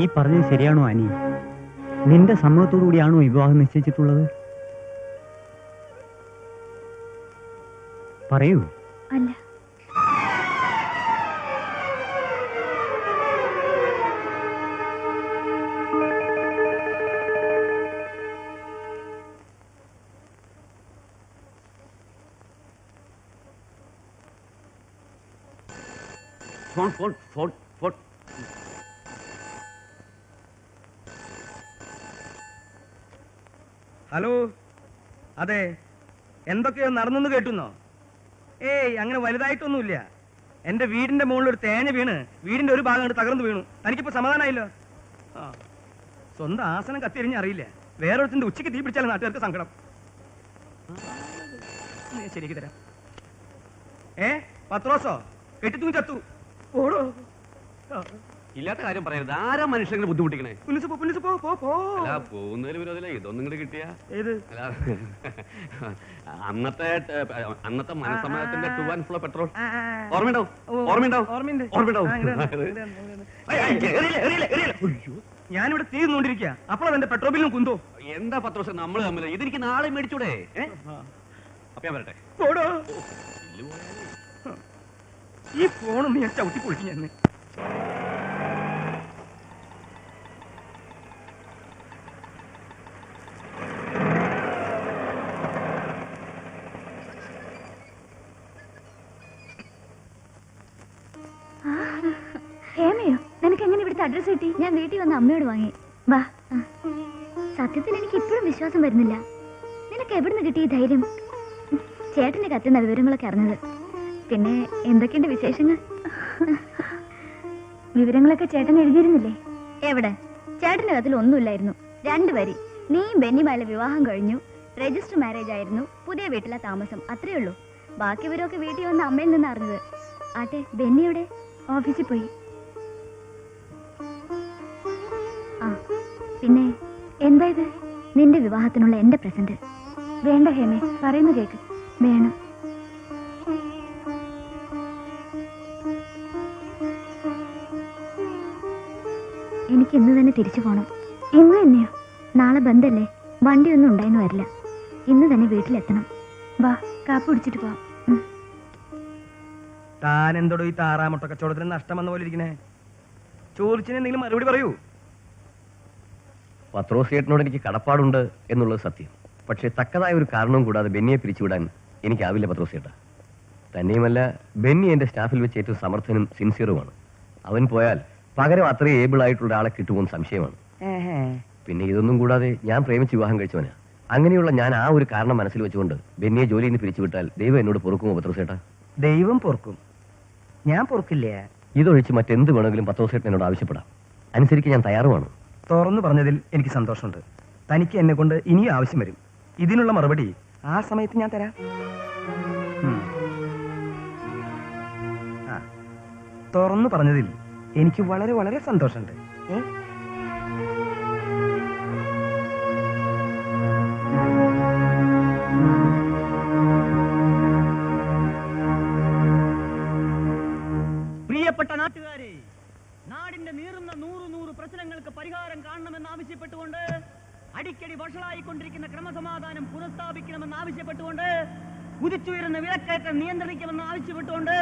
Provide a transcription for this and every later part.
ഈ പറഞ്ഞത് ശരിയാണോ ആനി? നിന്റെ സമ്മതത്തോടു കൂടിയാണോ വിവാഹം നിശ്ചയിച്ചിട്ടുള്ളത്? പറയൂ. അല്ല. Phone phone phone phone. Hello, അതെ, എന്തൊക്കെയോ നടന്നെന്ന് കേട്ടുന്നോ? ഏയ്, അങ്ങനെ വലുതായിട്ടൊന്നുമില്ല. എന്റെ വീടിന്റെ മുകളിൽ ഒരു തേങ്ങ വീണ് വീടിന്റെ ഒരു ഭാഗം തകർന്നു വീണു. തനിക്കിപ്പോ സമാധാനമായില്ലോ? ആ, സ്വന്തം ആസനം കത്തിരിഞ്ഞ അറിയില്ല, വേറൊരുത്തിന്റെ ഉച്ചയ്ക്ക് തീ പിടിച്ചാലും നാട്ടുകാർക്ക് സങ്കടം. ശരിക്ക് തരാം. പത്രോസോ കെട്ടിത്തൂങ്ങി ചത്തു. ഓടോ, ഇല്ലാത്ത കാര്യം പറയരുത്. ആരാ മനുഷ്യങ്ങനെ ബുദ്ധിമുട്ടിക്കണേ? പോകുന്നതിന് വിരോധമില്ല, ഇതൊന്നും ഇങ്ങോട്ട് കിട്ടിയ അന്നത്തെ മനസ്സമ്മതത്തിന്റെ 2 and flow പെട്രോൾ ഞാനിവിടെ തീർന്നുകൊണ്ടിരിക്കുക. അപ്പോൾ എന്റെ പെട്രോൾ ബില്ലും കുന്തോ. എന്താ പത്രോസ് നമ്മള് തമ്മിൽ? ഇതെനിക്ക് നാളെ മേടിച്ചൂടെ? അപ്പൊ ഞാൻ വരട്ടെ. ഈ ഫോണൊന്ന് ഞാൻ ചവിട്ടി പൊളിക്കും. ഞാൻ ഹേമയോ, നിനക്ക് എങ്ങനെ ഇവിടുത്തെ അഡ്രസ് കിട്ടി? ഞാൻ വീട്ടിൽ വന്ന് അമ്മയോട് വാങ്ങി. വാ. സത്യത്തിൽ എനിക്ക് ഇപ്പോഴും വിശ്വാസം വരുന്നില്ല. നിനക്ക് എവിടുന്ന് കിട്ടി ഈ ധൈര്യം? ചേട്ടന്റെ കത്തുന്ന വിവരങ്ങളൊക്കെ അറിഞ്ഞത്. പിന്നെ എന്തൊക്കെയുണ്ട് വിശേഷങ്ങൾ? വിവരങ്ങളൊക്കെ ചേട്ടൻ എഴുതിയിരുന്നില്ലേ? എവിടെ? ചേട്ടന്റെ കത്തിൽ ഒന്നുമില്ലായിരുന്നു. 2 വരി. നീയും ബെന്നിയുമായുള്ള വിവാഹം കഴിഞ്ഞു, രജിസ്റ്റർ മാരേജ് ആയിരുന്നു, പുതിയ വീട്ടിലെ താമസം, അത്രേ ഉള്ളൂ. ബാക്കി വിവരമൊക്കെ വീട്ടിൽ വന്ന അമ്മയിൽ നിന്ന് അറിഞ്ഞത്. ആട്ടെ, ബെന്നിയുടെ ഓഫീസിൽ പോയി. ആ, പിന്നെ എന്താ ഇത്? നിന്റെ വിവാഹത്തിനുള്ള എന്റെ പ്രസന്റ്. വേണ്ട ഹേമേ, പറയുന്നു കേക്ക്. വേണം. എനിക്ക് ഇന്ന് തന്നെ തിരിച്ചു പോണം. ഇന്ന് തന്നെയോ? നാളെ ബന്ധല്ലേ, വണ്ടിയൊന്നും ഉണ്ടായിന്ന് വരില്ല. ഇന്ന് തന്നെ വീട്ടിലെത്തണം. വാ, കാപ്പി കുടിച്ചിട്ട് പോവാം. താൻ എന്തോടോ ഈ താറാമുട്ട കച്ചവടത്തിന് നഷ്ടം വന്ന പോലെ ഇരിക്കണേ? ചോദിച്ചതിന് എന്തെങ്കിലും മറുപടി പറയൂ. പത്രോസിയേട്ടനോട് എനിക്ക് കടപ്പാടുണ്ട് എന്നുള്ളത് സത്യം. പക്ഷേ തക്കതായ ഒരു കാരണവും കൂടാതെ ബെന്നിയെ പിരിച്ചുവിടാൻ എനിക്കാവില്ല പത്രോസിയേട്ട. തന്നെയുമല്ല, ബെന്നി എന്റെ സ്റ്റാഫിൽ വെച്ച് ഏറ്റവും സമർത്ഥനും സിൻസിയറുമാണ്. അവൻ പോയാൽ പകരം അത്രയും ഏബിൾ ആയിട്ടുള്ള ഒരാളെ കിട്ടുമെന്ന് സംശയമാണ്. പിന്നെ ഇതൊന്നും കൂടാതെ ഞാൻ പ്രേമിച്ച് വിവാഹം കഴിച്ചവനാ. അങ്ങനെയുള്ള ഞാൻ ആ ഒരു കാരണം മനസ്സിൽ വെച്ചുകൊണ്ട് ബെന്നിയെ ജോലിയിൽ നിന്ന് പിരിച്ചുവിട്ടാൽ ദൈവം എന്നോട് പൊറുക്കുമോ പത്രോസേട്ടാ? ദൈവം പൊറുക്കും, ഞാൻ പൊറുക്കില്ല. ഇതൊഴിച്ച് മറ്റെന്ത് വേണമെങ്കിലും പത്രോസേട്ടൻ എന്നോട് ആവശ്യപ്പെടാം. അനുസരിക്കാൻ ഞാൻ തയ്യാറുമാണ്. തുറന്നു പറഞ്ഞതിൽ എനിക്ക് സന്തോഷമുണ്ട്. തനിക്ക് എന്നെ കൊണ്ട് ഇനിയും ആവശ്യം വരും. ഇതിനുള്ള മറുപടി ആ സമയത്ത് ഞാൻ തരാം. തുറന്നു പറഞ്ഞതിൽ എനിക്ക് വളരെ വളരെ സന്തോഷമുണ്ട്. പ്രിയപ്പെട്ട നാട്ടുകാരെ, നാടിന്റെ നീറുന്ന 100 പ്രശ്നങ്ങൾക്ക് പരിഹാരം കാണണമെന്ന് ആവശ്യപ്പെട്ടുകൊണ്ട്, അടിക്കടി വഷളായിക്കൊണ്ടിരിക്കുന്ന ക്രമസമാധാനം പുനഃസ്ഥാപിക്കണമെന്ന് ആവശ്യപ്പെട്ടുകൊണ്ട്, കുതിച്ചുയരുന്ന വിലക്കയറ്റം നിയന്ത്രിക്കണമെന്ന് ആവശ്യപ്പെട്ടുകൊണ്ട്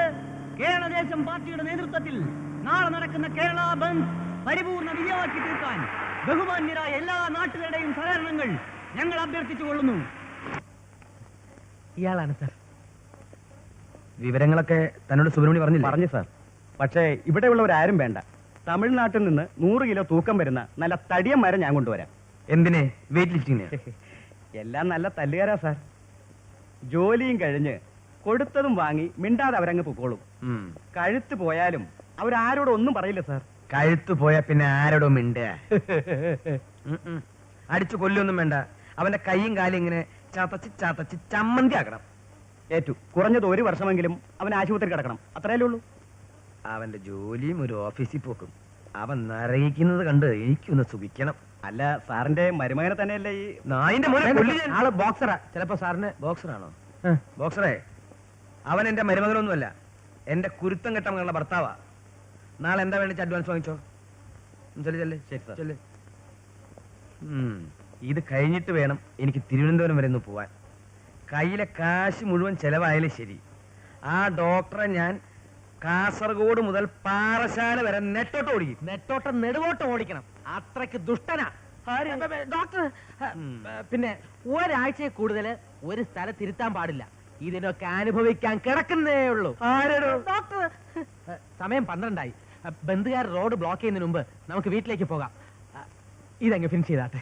കേരളദേശം പാർട്ടിയുടെ നേതൃത്വത്തിൽ നാളെ നടക്കുന്ന കേരള ബന്ദ് പരിപൂർണ വിജയമാക്കി തീർക്കാൻ ബഹുമാന്യരായ എല്ലാ നാട്ടുകാരുടെയും സഹകരണങ്ങൾ ഞങ്ങൾ അഭ്യർത്ഥിച്ചുകൊള്ളുന്നു. ഇയാളാണ് സാർ. വിവരങ്ങളൊക്കെ തന്നോട് സുബ്രഹ്മണ്യം പറഞ്ഞില്ല? പറഞ്ഞു സാർ. പക്ഷേ ഇവിടെയുള്ളവരാരും വേണ്ട. തമിഴ്നാട്ടിൽ നിന്ന് 100 കിലോ തൂക്കം വരുന്ന നല്ല തടിയൻ മരം ഞാൻ കൊണ്ടുവരാം. എന്തിനെ? Weight lifting? എല്ലാം നല്ല തല്ലുകാരാ സാർ. ജോലിയും കഴിഞ്ഞ് കൊടുത്തതും വാങ്ങി മിണ്ടാതെ അവരങ്ങ് പൊക്കോളും. കഴുത്ത് പോയാലും അവരാരോടും ഒന്നും പറയില്ല സാർ. കഴുത്ത് പോയാ പിന്നെ ആരോടോ മിണ്ട? അടിച്ചു കൊല്ലൊന്നും വേണ്ട. അവന്റെ കൈയും കാലും ഇങ്ങനെ ചതച്ച് ചമ്മന്തി ആക്കണം. ഏറ്റു കുറഞ്ഞത് 1 വർഷമെങ്കിലും അവൻ ആശുപത്രി കിടക്കണം. അത്രയല്ലേ ഉള്ളൂ. അവന്റെ ജോലിയും ഒരു ഓഫീസിൽ പോക്കും അവൻ നിറയിക്കുന്നത് കണ്ട് എനിക്കൊന്ന് സുഖിക്കണം. അല്ല, സാറിന്റെ മരുമകനെ തന്നെയല്ലേ ഈ നായിന്റെ ആള് ബോക്സറാ. ചിലപ്പോ സാറിന് ബോക്സറാണോ? ബോക്സറേ, അവൻ എന്റെ മരുമകനൊന്നുമല്ല, എന്റെ കുരുത്തം കെട്ട മകളുടെ ഭർത്താവാ. നാളെ എന്താ വേണ്ടിച്ച് അഡ്വാൻസ് വാങ്ങിച്ചോ. ശരി, സർ. ഇത് കഴിഞ്ഞിട്ട് വേണം എനിക്ക് തിരുവനന്തപുരം വരെ ഒന്ന് പോവാൻ. കയ്യിലെ കാശ് മുഴുവൻ ചെലവായാലും ശരി, ആ ഡോക്ടറെ ഞാൻ കാസർഗോഡ് മുതൽ പാറശാല വരെ നെട്ടോട്ട് ഓടിക്കും. നെട്ടോട്ടം നെടുവോട്ടം ഓടിക്കണം. അത്രയ്ക്ക് ദുഷ്ടനാ ഡോക്ടർ. പിന്നെ ഒരാഴ്ചയെ കൂടുതൽ ഒരു സ്ഥലത്ത് ഇരുത്താൻ പാടില്ല. ഇതിനൊക്കെ അനുഭവിക്കാൻ കിടക്കുന്നേ ഉള്ളൂ. ഡോക്ടർ, സമയം 12 ബന്ധുകാർ റോഡ് ബ്ലോക്ക് ചെയ്യുന്നതിന് മുമ്പ് നമുക്ക് വീട്ടിലേക്ക് പോകാം. ഇതങ്ങ് ഫിനിഷ് ചെയ്താട്ടെ.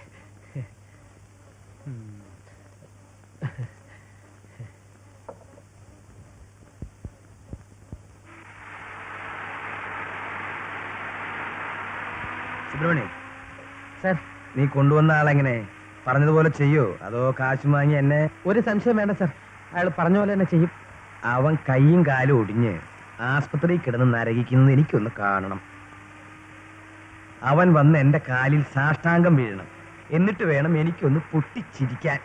സുബ്രഹ്മണ്യം സർ, നീ കൊണ്ടുവന്ന ആളെങ്ങനെ പറഞ്ഞതുപോലെ ചെയ്യോ അതോ കാശും വാങ്ങി എന്നെ? ഒരു സംശയം വേണ്ട സർ, അയാൾ പറഞ്ഞ പോലെ തന്നെ ചെയ്യും. അവൻ കൈയും കാലും ഒടിഞ്ഞ് ആസ്പത്രിയിൽ കിടന്ന് നരകിക്കുന്നത് എനിക്കൊന്ന് കാണണം. അവൻ വന്ന് എന്റെ കാലിൽ സാഷ്ടാംഗം വീഴണം. എന്നിട്ട് വേണം എനിക്കൊന്ന് പൊട്ടിച്ചിരിക്കാൻ.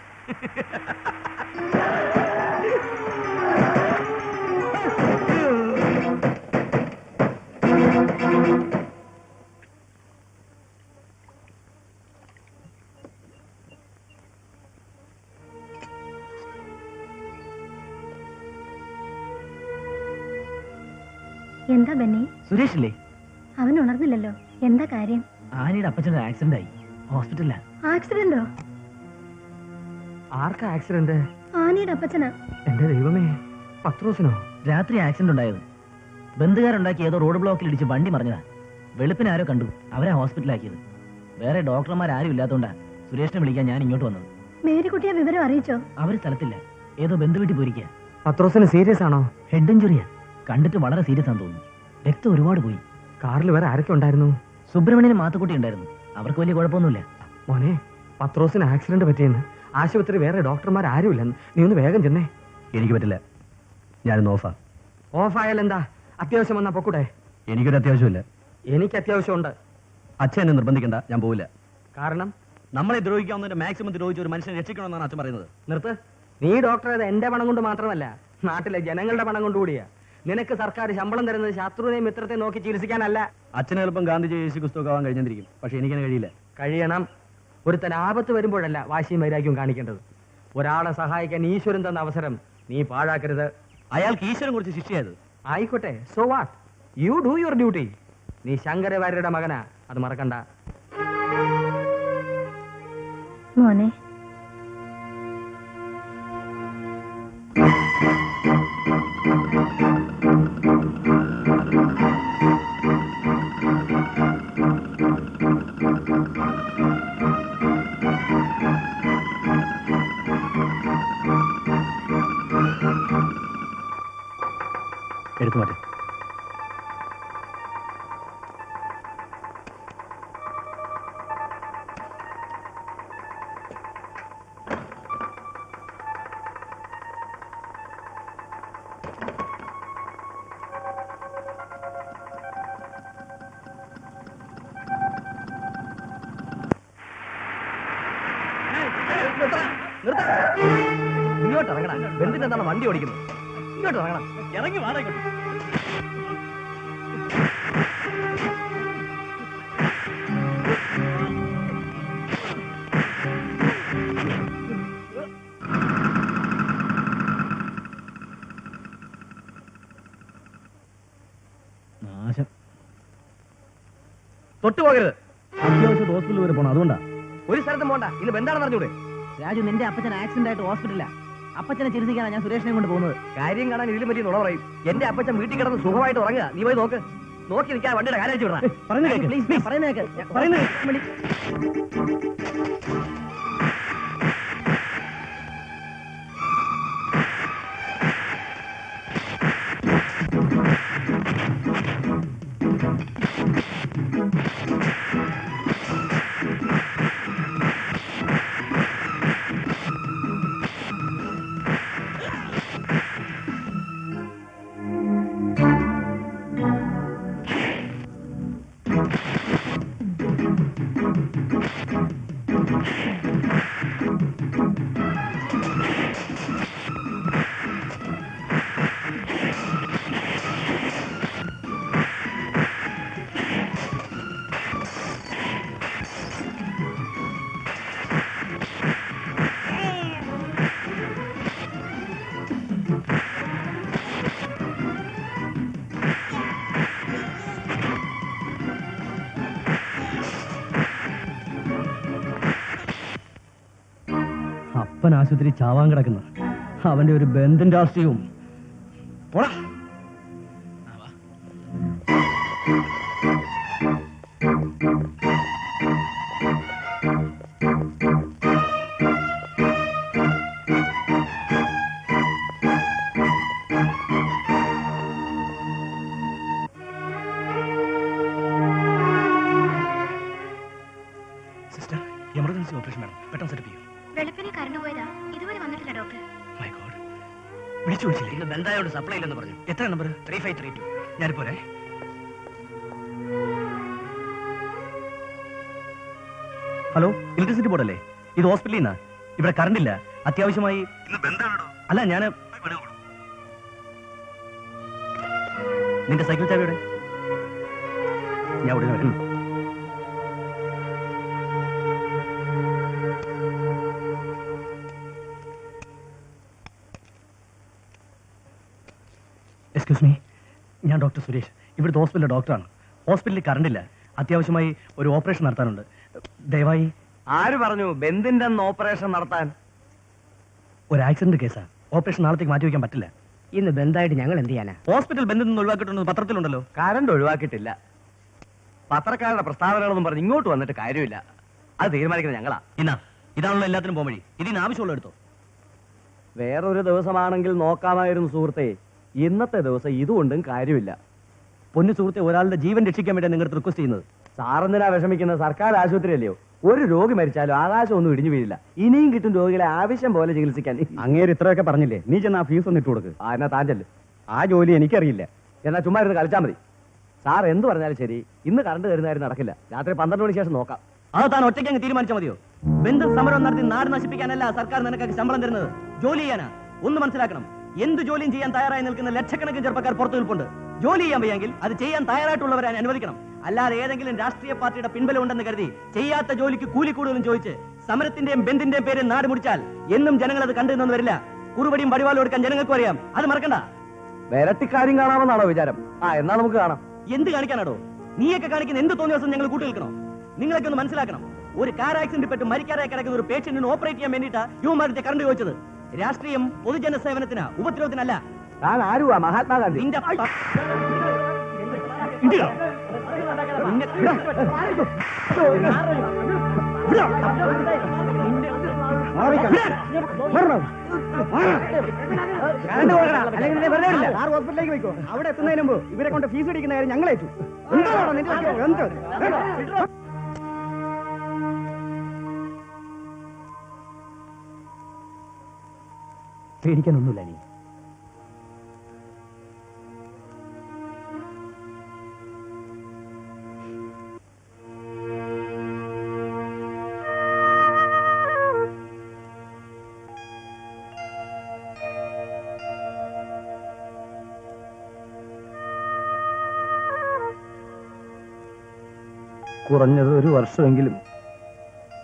എന്താ ബെന്നി? സുരേഷില്ലേ? അവൻ ഉണർന്നില്ലല്ലോ. എന്താ കാര്യം? ആനിയുടെ അപ്പച്ചന് ആക്സിഡന്റ് ആയി, ഹോസ്പിറ്റലിലാ. ആക്സിഡന്റോ? ആർക്കാ ആക്സിഡന്റ്? ആനിയുടെ അപ്പച്ചനാ. എന്റെ ദൈവമേ, പത്രോസിനോ? രാത്രി ആക്സിഡന്റ് ഉണ്ടായത്. ബന്ധുകാരുണ്ടാക്കി ഏതോ റോഡ് ബ്ലോക്കിൽ ഇടിച്ച് വണ്ടി മറിഞ്ഞതാ. വെളുപ്പിന് ആരോ കണ്ടു, അവരെ ഹോസ്പിറ്റലാക്കിയത്. വേറെ ഡോക്ടർമാരും ഇല്ലാത്തോണ്ടാ സുരേഷിനെ വിളിക്കാൻ ഞാൻ ഇങ്ങോട്ട് വന്നത്. മേരിക്കുട്ടിയെ വിവരം അറിയിച്ചോ? അവര് സ്ഥലത്തില്ല, ഏതോ ബന്ധു വീട്ടിൽ പോയിരിക്കുക. പത്രോസിന് സീരിയസ് ആണോ? ഹെഡ് ഇഞ്ചുറിയാ. കണ്ടിട്ട് വളരെ സീരിയസ് ആണെന്ന് തോന്നുന്നു. രക്തം ഒരുപാട് പോയി. കാറിൽ വേറെ ആരൊക്കെ ഉണ്ടായിരുന്നു? സുബ്രഹ്മണ്യന് മാത്തുക്കുട്ടി ഉണ്ടായിരുന്നു. അവർക്ക് വലിയ കുഴപ്പമൊന്നുമില്ല. മോനെ, പത്രോസിന് ആക്സിഡന്റ് പറ്റിയെന്ന്. ആശുപത്രി വേറെ ഡോക്ടർമാർ ആരുമില്ലെന്ന്. നീ ഒന്ന് വേഗം ചെന്നേ. എനിക്ക് പറ്റില്ല, ഞാനൊന്ന് ഓഫാ. ഓഫായാൽ എന്താ? അത്യാവശ്യം വന്നാ പൊക്കൂടെ? എനിക്കൊരു അത്യാവശ്യമില്ല. എനിക്ക് അത്യാവശ്യമുണ്ട്. അച്ഛൻ എന്നെ നിർബന്ധിക്കണ്ട, ഞാൻ പോവില്ല. കാരണം നമ്മളെ ദ്രോഹിക്കാവുന്നതിന്റെ മാക്സിമം ദ്രോഹിച്ച് ഒരു മനുഷ്യനെ രക്ഷിക്കണമെന്നാണ് അച്ഛൻ പറയുന്നത്. നിർത്ത്. നീ ഡോക്ടറേത് എന്റെ പണം കൊണ്ട് മാത്രമല്ല, നാട്ടിലെ ജനങ്ങളുടെ പണം കൊണ്ടുകൂടിയാ. നിനക്ക് സർക്കാർ ശമ്പളം തരുന്നത് ശത്രുവിനെയും മിത്രത്തെ നോക്കി ചികിത്സിക്കാനല്ല. അച്ഛന് എളുപ്പം ഗാന്ധിജി യേശു ക്രിസ്തു ആവാൻ കഴിഞ്ഞിരിക്കും, പക്ഷെ എനിക്കതിന് കഴിയില്ല. കഴിയണം. ഒരുത്തൻ ആപത്ത് വരുമ്പോഴല്ല വാശിയും വൈരാഗ്യവും കാണിക്കേണ്ടത്. ഒരാളെ സഹായിക്കാൻ ഈശ്വരൻ തന്ന അവസരം നീ പാഴാക്കരുത്. അയാൾക്ക് ഈശ്വരൻ കുറിച്ച് ശിക്ഷയായത്. ആയിക്കോട്ടെ, so what, you do your duty. നീ ശങ്കരവാര്യരുടെ മകനാ, അത് മറക്കണ്ട. മോനെ, എടുത്തു മാറ്റേ. ഇങ്ങോട്ട് ഇറങ്ങണം. ബന്ധുവിന്റെ എന്താണ് വണ്ടി ഓടിക്കുന്നത്? ഇങ്ങോട്ട് ഇറങ്ങണം. ഇറങ്ങി വാടക. നാശം. തൊട്ടുപോകരുത്. അത്യാവശ്യം ഹോസ്പിറ്റലിൽ വരെ പോണം, അതുകൊണ്ടാ. ഒരു സ്ഥലത്തും പോണ്ട. ഇന്ന് എന്താണെന്ന് അറിഞ്ഞൂടെ? രാജു, നിന്റെ അപ്പച്ചൻ ആക്സിഡന്റ് ആയിട്ട് ഹോസ്പിറ്റലിലാ. അപ്പച്ചനെ ചികിത്സിക്കാനാണ് ഞാൻ സുരേഷിനെ കൊണ്ട് പോകുന്നത്. കാര്യം കാണാൻ ഇതിലും വലിയ നുണ പറയും. എന്റെ അപ്പച്ചൻ വീട്ടിൽ കിടന്ന് സുഖമായിട്ട് ഉറങ്ങുക. നീ പോയി നോക്ക്. നോക്കി നിൽക്കാൻ വണ്ടിയുടെ കാര്യം അയച്ചു വിടണം. മോനെ, അപ്പൻ ആശുപത്രി ചാവാൻ കിടക്കുന്നു. അവന്റെ ഒരു ബന്ധം രാഷ്ട്രീയവും. പോടാ. സിസ്റ്റർ, എമർജൻസി ഓപ്പറേഷൻ വേണം, പെട്ടെന്ന് സെറ്റപ്പ് ചെയ്യൂ. വെളുപ്പിനെ കറണ്ട് പോയതാ, ഇതുവരെ വന്നിട്ടില്ല ഡോക്ടർ. മൈ ഗോഡ്, വിളിച്ചു വിളിച്ചില്ലേ? ഇന്ന് ബന്ധായോട് സപ്ലൈ ഇല്ലെന്ന് പറഞ്ഞു. എത്ര നമ്പർ? 3532. ഞാനിപ്പോരെ. ഹലോ, ഇലക്ട്രിസിറ്റി ബോർഡല്ലേ? ഇത് ഹോസ്പിറ്റലിൽ നിന്നാ. ഇവിടെ കറണ്ട് ഇല്ല, അത്യാവശ്യമായി. അല്ല, ഞാൻ നിന്റെ സൈക്കിൾ ചാവിയുടെ ഞാൻ ഉടനെ വരാം. എക്സ്ക്യൂസ് മീ, ഞാൻ ഡോക്ടർ സുരേഷ്, ഇവിടുത്തെ ഹോസ്പിറ്റലിലെ ഡോക്ടറാണ്. ഹോസ്പിറ്റലിൽ കറണ്ടില്ല, അത്യാവശ്യമായി ഒരു ഓപ്പറേഷൻ നടത്താനുണ്ട്. ദയവായി. ആര് പറഞ്ഞു ബന്ധിന്റെ അന്ന് ഓപ്പറേഷൻ നടത്താൻ? ഒരു ആക്സിഡന്റ് കേസാണ്, ഓപ്പറേഷൻ നാളത്തേക്ക് മാറ്റി വയ്ക്കാൻ പറ്റില്ല. ഇന്ന് ബന്ധായിട്ട് ഞങ്ങൾ എന്ത് ചെയ്യാനാ? ഹോസ്പിറ്റൽ ബന്ധിൽ നിന്ന് ഒഴിവാക്കിയിട്ടുണ്ടെന്ന് പത്രത്തിലുണ്ടല്ലോ. കറണ്ട് ഒഴിവാക്കിയിട്ടില്ല. പത്രക്കാരുടെ പ്രസ്താവനകളൊന്നും പറഞ്ഞ് ഇങ്ങോട്ട് വന്നിട്ട് കാര്യമില്ല. അത് തീരുമാനിക്കുന്നത് ഞങ്ങളാ. ഇതാണല്ലോ എല്ലാത്തിനും പോകും വഴി. ഇതിന് ആവശ്യമുള്ള എടുത്തോ. വേറൊരു ദിവസമാണെങ്കിൽ നോക്കാമായിരുന്നു സുഹൃത്തെ. ഇന്നത്തെ ദിവസം ഇതുകൊണ്ടും കാര്യമില്ല. പൊന്നു സുഹൃത്തെ, ഒരാളുടെ ജീവൻ രക്ഷിക്കാൻ വേണ്ടി നിങ്ങളുടെ റിക്വസ്റ്റ് ചെയ്യുന്നത്. സാറെന്തിനാ വിഷമിക്കുന്നത്? സർക്കാർ ആശുപത്രി അല്ലയോ? ഒരു രോഗി മരിച്ചാലും ആകാശം ഒന്നും ഇടിഞ്ഞു വീഴില്ല. ഇനിയും കിട്ടും രോഗികളെ ആവശ്യം പോലെ ചികിത്സിക്കാൻ. അങ്ങേര് ഇത്രയൊക്കെ പറഞ്ഞില്ലേ, നീ ചെന്ന് ആ ഫീസ് ഒന്ന് ഇട്ട് കൊടുക്ക്. എന്നാ താൻ ചെല്ല്. ആ ജോലി എനിക്കറിയില്ല. എന്നാ ചുമ്മാ ഇരുന്ന് കളിച്ചാൽ മതി. സാർ എന്ത് പറഞ്ഞാലും ശരി, ഇന്ന് കറണ്ട് കയറുന്ന കാര്യം നടക്കില്ല. രാത്രി 12 മണിക്ക് ശേഷം നോക്കാം. അത് താൻ ഒറ്റയ്ക്ക് അങ്ങ് തീരുമാനിച്ചാൽ മതിയോ? ബന്ധം സമരം നടത്തി നാട് നശിപ്പിക്കാനല്ല സർക്കാർ നിനക്കൊക്കെ ശമ്പളം തരുന്നത്, ജോലി ചെയ്യാനാ. ഒന്ന് മനസ്സിലാക്കണം, എന്ത് ജോലിയും ചെയ്യാൻ തയ്യാറായി നിൽക്കുന്ന ലക്ഷക്കണക്കിന് ചെറുപ്പക്കാർ പുറത്തു നിൽപ്പുണ്ട്. ജോലി ചെയ്യാൻ വയ്യെങ്കിൽ അത് ചെയ്യാൻ തയ്യാറായിട്ടുള്ളവരെ അനുവദിക്കണം. അല്ലാതെ ഏതെങ്കിലും രാഷ്ട്രീയ പാർട്ടിയുടെ പിൻബലം ഉണ്ടെന്ന് കരുതി ചെയ്യാത്ത ജോലിക്ക് കൂലി കൂടുതലും ചോദിച്ച് സമരത്തിന്റെയും ബന്ധിന്റെയും പേരിൽ നാട് മുടിച്ചാൽ എന്നും ജനങ്ങൾ അത് കണ്ടു നിന്നു വരില്ല. കുറുപടിയും പടിവാളും എടുക്കാൻ ജനങ്ങൾക്കും അറിയാം, അത് മറക്കണ്ട. വേരട്ടിക്കാര്യം കാണാമെന്നാണോ വിചാരം? എന്നാ നമുക്ക് കാണാം. എന്ത് കാണിക്കാനാടോ? നീയൊക്കെ കാണിക്കുന്ന എന്ത് തോന്നിയ ദിവസം ഞങ്ങൾ കൂട്ടി നിൽക്കണോ? നിങ്ങളൊക്കെ ഒന്ന് മനസ്സിലാക്കണം, ഒരു കാർ ആക്സിഡന്റ് പെട്ട് മരിക്കാറായി കിടക്കുന്ന ഒരു പേഷ്യന്റിന് ഓപ്പറേറ്റ് ചെയ്യാൻ വേണ്ടിയിട്ടാ യുവമാരുടെ കറണ്ട് ചോദിച്ചത്. രാഷ്ട്രീയം പൊതുജന സേവനത്തിന്, ഉപദ്രവത്തിനല്ല. താൻ ആരുവാ? മഹാത്മാഗാന്ധി? നിന്റെ ഹോസ്പിറ്റലിലേക്ക് പോയിക്കോ. അവിടെ എത്തുന്നതിന് മുമ്പ് ഇവരെ കൊണ്ട് ഫീസ് അടിക്കുന്ന കാര്യം ഞങ്ങളേറ്റു. പേടിക്കാനൊന്നുമില്ല. നീ കുറഞ്ഞത് ഒരു വർഷമെങ്കിലും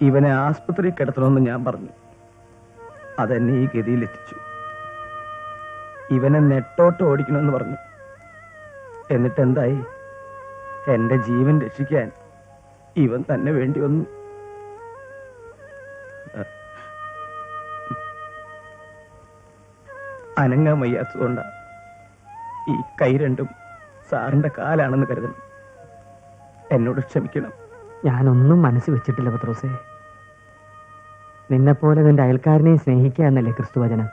ഇവനെ ആസ്പത്രി കിടത്തണമെന്ന് ഞാൻ പറഞ്ഞു. അതെന്നെ ഈ ഗതിയിലെത്തിച്ചു. ഇവനെ നെട്ടോട്ട് ഓടിക്കണമെന്ന് പറഞ്ഞു. എന്നിട്ട് എന്തായി? എന്റെ ജീവൻ രക്ഷിക്കാൻ ഇവൻ തന്നെ വേണ്ടി വന്നു. അനങ്ങാൻ വയ്യാത്തതുകൊണ്ടാ ഈ കൈ രണ്ടും സാറിന്റെ കാലാണെന്ന് കരുതണം. എന്നോട് ക്ഷമിക്കണം. ഞാനൊന്നും മനസ്സ് വെച്ചിട്ടില്ല പത്രോസേ. നിന്നെപ്പോലെ നിന്റെ അയൽക്കാരനെയും സ്നേഹിക്കുക എന്നല്ലേ ക്രിസ്തുവചനം.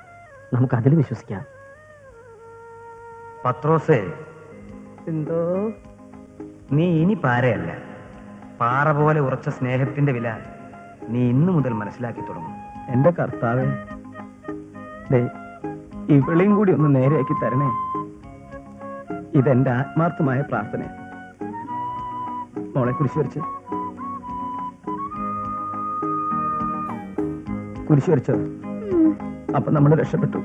നമുക്കതിൽ വിശ്വസിക്കാം. പത്രോസേ, എന്തോ? നീ ഇനി പാരയല്ല. പാറ പോലെ ഉറച്ച സ്നേഹത്തിന്റെ വില നീ ഇന്നു മുതൽ മനസ്സിലാക്കി തുടങ്ങും. എന്റെ കർത്താവേ, ഇവളെയും കൂടി ഒന്ന് നേരെയാക്കി തരണേ. ഇതെന്റെ ആത്മാർത്ഥമായ പ്രാർത്ഥന. മോളെ കുരിശ് വരച്ച്. കുരിശ് വരച്ചോ? അപ്പൊ നമ്മൾ രക്ഷപ്പെട്ടു.